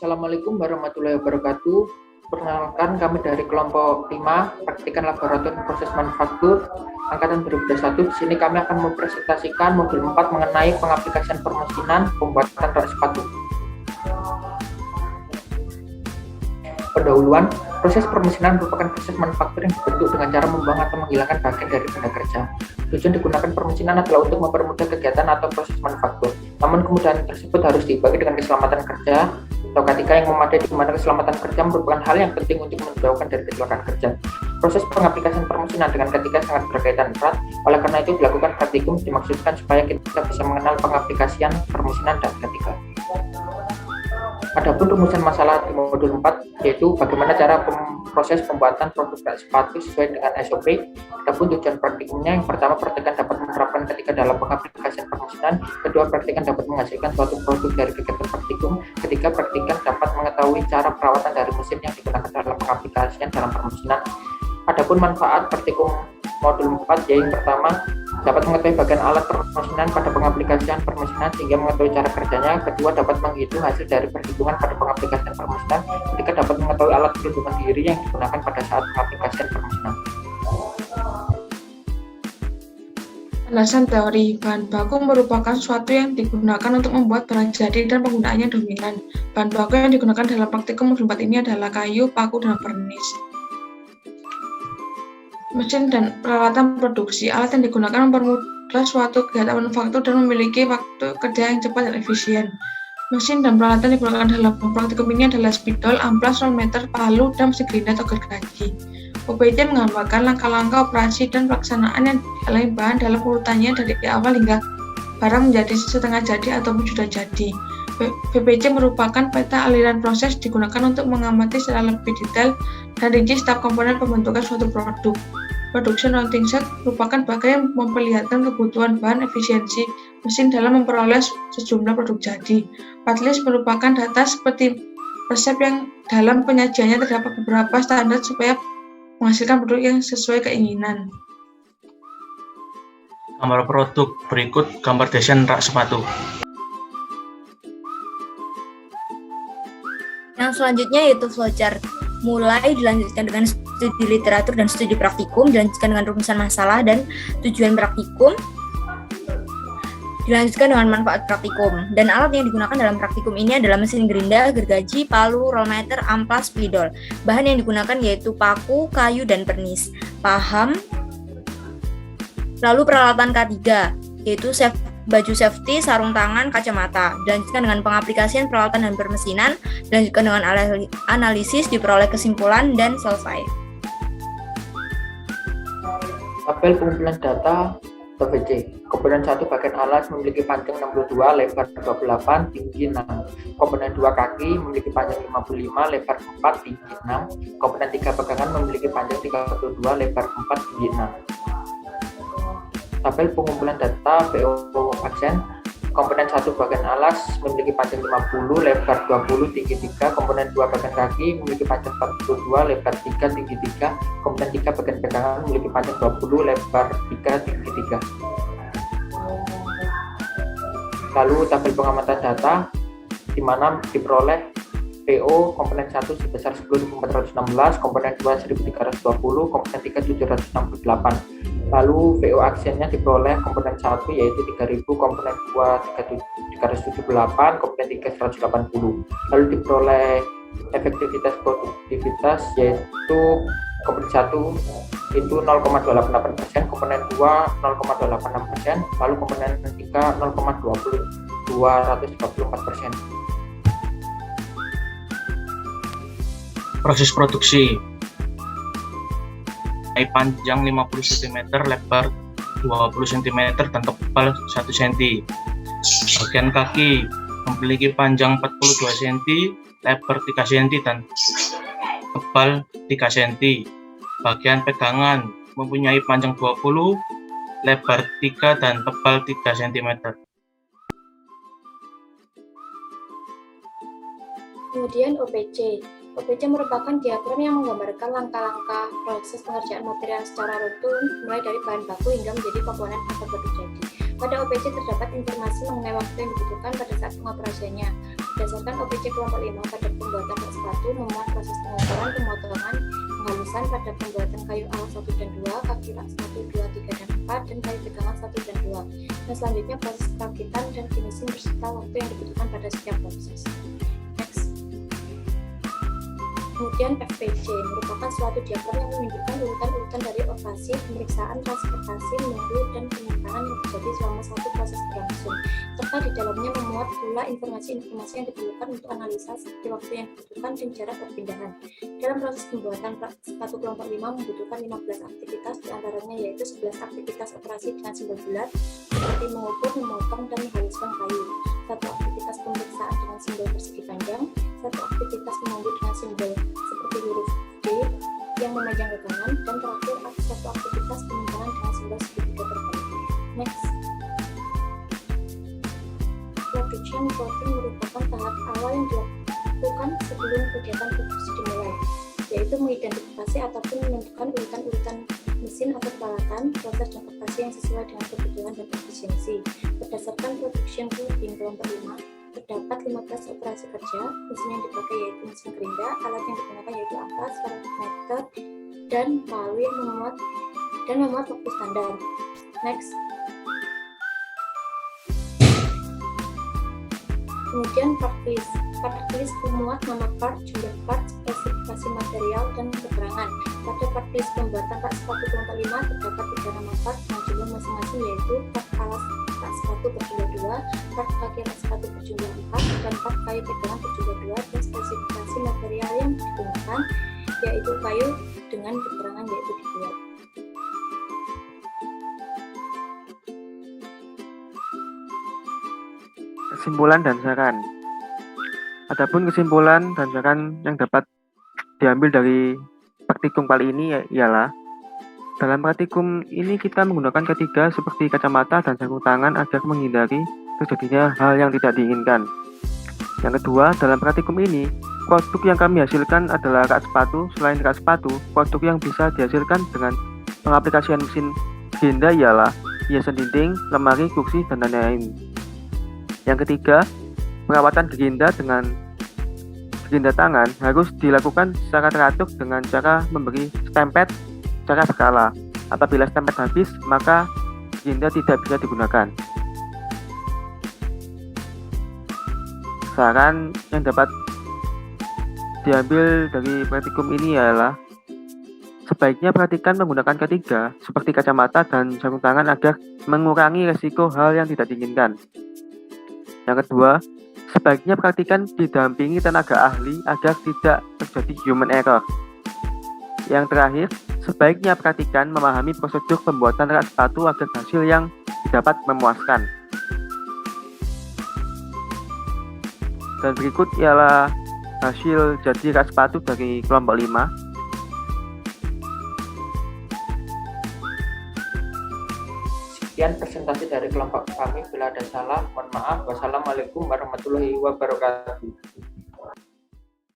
Assalamualaikum warahmatullahi wabarakatuh. Perkenalkan, kami dari kelompok 5 praktikan laboratorium proses manufaktur angkatan 2021. Di sini kami akan mempresentasikan modul 4 mengenai pengaplikasian permesinan pembuatan rak sepatu. Pendahuluan, proses permesinan merupakan proses manufaktur yang dibentuk dengan cara membuang atau menghilangkan bagian dari benda kerja. Tujuan digunakan permesinan adalah untuk mempermudah kegiatan atau proses manufaktur. Namun kemudahan tersebut harus diimbangi dengan keselamatan kerja atau ketika yang memadai, di mana keselamatan kerja merupakan hal yang penting untuk menjauhkan dari kecelakaan kerja. Proses pengaplikasian permesinan dengan ketika sangat berkaitan erat, oleh karena itu dilakukan praktikum dimaksudkan supaya kita bisa mengenal pengaplikasian permesinan dan ketika. Adapun rumusan masalah di modul 4 yaitu bagaimana cara proses pembuatan produk rak sepatu sesuai dengan SOP. Adapun tujuan praktikumnya, yang pertama, praktikan dapat menerapkan ketika dalam pengaplikasian permesinan. Kedua, praktikan dapat menghasilkan suatu produk dari kegiatan praktikum. Ketiga, praktikan dapat mengetahui cara perawatan dari mesin yang digunakan dalam pengaplikasian dalam permesinan. Adapun manfaat praktikum modul 4 yaitu yang pertama, dapat mengetahui bagian alat permesinan pada pengaplikasian permesinan sehingga mengetahui cara kerjanya. Kedua, dapat menghitung hasil dari perhitungan pada pengaplikasian permesinan. Ketiga, dapat mengetahui alat pelindungan diri yang digunakan pada saat pengaplikasian permesinan. Alasan teori, bahan baku merupakan suatu yang digunakan untuk membuat barang jadi dan penggunaannya dominan. Bahan baku yang digunakan dalam praktikum modul 4 ini adalah kayu, paku, dan vernis. Mesin dan peralatan produksi, alat yang digunakan mempermudah suatu kegiatan manufaktur dan memiliki waktu kerja yang cepat dan efisien. Mesin dan peralatan yang digunakan dalam praktikum ini adalah spidol, amplas, rollmeter, palu, dan mesin gerinda atau gergaji. OPC menggambarkan langkah-langkah operasi dan pelaksanaan yang dialami bahan dalam urutannya dari awal hingga barang menjadi setengah jadi ataupun sudah jadi. VPC merupakan peta aliran proses digunakan untuk mengamati secara lebih detail dan rinci setiap komponen pembentukan suatu produk. Production Routing Set merupakan bagian yang memperlihatkan kebutuhan bahan efisiensi mesin dalam memperoleh sejumlah produk jadi. Part list merupakan data seperti resep yang dalam penyajiannya terdapat beberapa standar supaya menghasilkan produk yang sesuai keinginan. Gambar produk berikut gambar desain rak sepatu. Yang selanjutnya yaitu flowchart. Mulai dilanjutkan dengan studi literatur dan studi praktikum, dilanjutkan dengan rumusan masalah dan tujuan praktikum, dilanjutkan dengan manfaat praktikum. Dan alat yang digunakan dalam praktikum ini adalah mesin gerinda, gergaji, palu, rollmeter, amplas, spidol. Bahan yang digunakan yaitu paku, kayu, dan vernis. Paham? Lalu peralatan K3 yaitu baju safety, sarung tangan, kacamata. Dilanjutkan dengan pengaplikasian peralatan dan permesinan, dilanjutkan dengan analisis, diperoleh kesimpulan, dan selesai. Tabel pengumpulan data TVC. Komponen 1 bagian alas memiliki panjang 62, lebar 28, tinggi 6. Komponen 2 kaki memiliki panjang 55, lebar 4, tinggi 6. Komponen 3 pegangan memiliki panjang 32, lebar 4, tinggi 6. Tabel pengumpulan data PO aksen. Komponen 1 bagian alas memiliki panjang 50, lebar 20, tinggi 3. Komponen 2 bagian kaki memiliki panjang 42, lebar 3, tinggi 3. Komponen 3 bagian pegangan memiliki panjang 20, lebar 3, tinggi 3. Lalu tabel pengamatan data di mana diperoleh PO komponen 1 sebesar 10.416, komponen 2 1.320, komponen 3 768. Lalu VO aksennya diperoleh komponen 1 yaitu 3000, komponen 2 378, komponen 3 180. Lalu diperoleh efektivitas produktivitas yaitu komponen 1 itu 0,288%, komponen 2 0,286%, lalu komponen 3 0,224%. Proses produksi. Panjang 50 cm, lebar 20 cm, dan tebal 1 cm. Bagian kaki memiliki panjang 42 cm, lebar 3 cm, dan tebal 3 cm. Bagian pegangan mempunyai panjang 20, lebar 3, dan tebal 3 cm. Kemudian OPC. OPC merupakan diagram yang menggambarkan langkah-langkah proses pengerjaan material secara runtun, mulai dari bahan baku hingga menjadi komponen atau produk jadi. Pada OPC terdapat informasi mengenai waktu yang dibutuhkan pada saat pengoperasiannya. Berdasarkan OPC kelompok 5 pada pembuatan rak sepatu memuat proses pengukuran, pemotongan, penghalusan pada pembuatan kayu alas 1 dan 2, kaki rak 1, 2, 3, dan 4, dan kayu pegangan 1 dan 2. Dan selanjutnya proses perakitan dan finishing beserta waktu yang dibutuhkan pada setiap proses. Next. Kemudian FPC merupakan suatu diagram yang menunjukkan urutan-urutan dari operasi, pemeriksaan, transportasi, menunggu, dan penyimpangan yang terjadi selama satu proses berlangsung, serta di dalamnya memuat pula informasi-informasi yang diperlukan untuk analisa seperti waktu yang dibutuhkan dan jarak perpindahan. Dalam proses pembuatan sepatu kelompok 5 membutuhkan 15 aktivitas, diantaranya yaitu 11 aktivitas operasi dengan simbol bulat, seperti mengukur, memotong, dan menghaluskan kayu, 1 aktivitas pemeriksaan dengan simbol persegi panjang, 1 aktivitas menunggu dengan simbol seperti huruf D yang memanjang ke kanan, dan terakhir 1 aktivitas penyimpangan dengan simbol segitiga terbalik. Next. Production coating merupakan tahap awal yang dilakukan sebelum kegiatan produksi dimulai, yaitu mengidentifikasi ataupun menentukan urutan-urutan mesin atau peralatan, proses dan operasi yang sesuai dengan kebutuhan dan efisiensi. Berdasarkan production routing kelompok 5, terdapat 15 operasi kerja. Mesin yang dipakai yaitu mesin gerinda, alat yang digunakan yaitu ampas, parameter, dan palu yang memuat waktu standar. Next. Kemudian part list memuat nama part, jumlah part, spesifikasi material, dan keterangan. Pada part list pembuatan rak sepatu kelompok 5 terdapat 3 nama part dengan jumlah masing-masing yaitu part alas rak sepatu berjumlah 2, part kaki rak sepatu berjumlah 4, dan part kayu pegangan berjumlah 2, dan spesifikasi material yang digunakan yaitu kayu dengan keterangan yaitu dibuat. Kesimpulan dan saran. Adapun kesimpulan dan saran yang dapat diambil dari praktikum kali ini ialah dalam praktikum ini kita menggunakan ketiga seperti kacamata dan sarung tangan agar menghindari terjadinya hal yang tidak diinginkan. Yang kedua, dalam praktikum ini produk yang kami hasilkan adalah rak sepatu. Selain rak sepatu, produk yang bisa dihasilkan dengan pengaplikasian mesin gerinda ialah hiasan dinding, lemari, kursi, dan lain-lain. Yang ketiga, perawatan gerinda dengan gerinda tangan harus dilakukan secara teratur dengan cara memberi stempet secara berkala. Apabila stempet habis, maka gerinda tidak bisa digunakan. Saran yang dapat diambil dari praktikum ini ialah sebaiknya perhatikan menggunakan ketiga seperti kacamata dan sarung tangan agar mengurangi resiko hal yang tidak diinginkan. Yang kedua, sebaiknya praktikan didampingi tenaga ahli agar tidak terjadi human error. Yang terakhir, sebaiknya perhatikan memahami prosedur pembuatan rak sepatu agar hasil yang didapat memuaskan. Dan berikut ialah hasil jadi rak sepatu dari kelompok 5. Sekian presentasi dari kelompok kami. Bila ada salah, mohon maaf. Wassalamualaikum warahmatullahi wabarakatuh.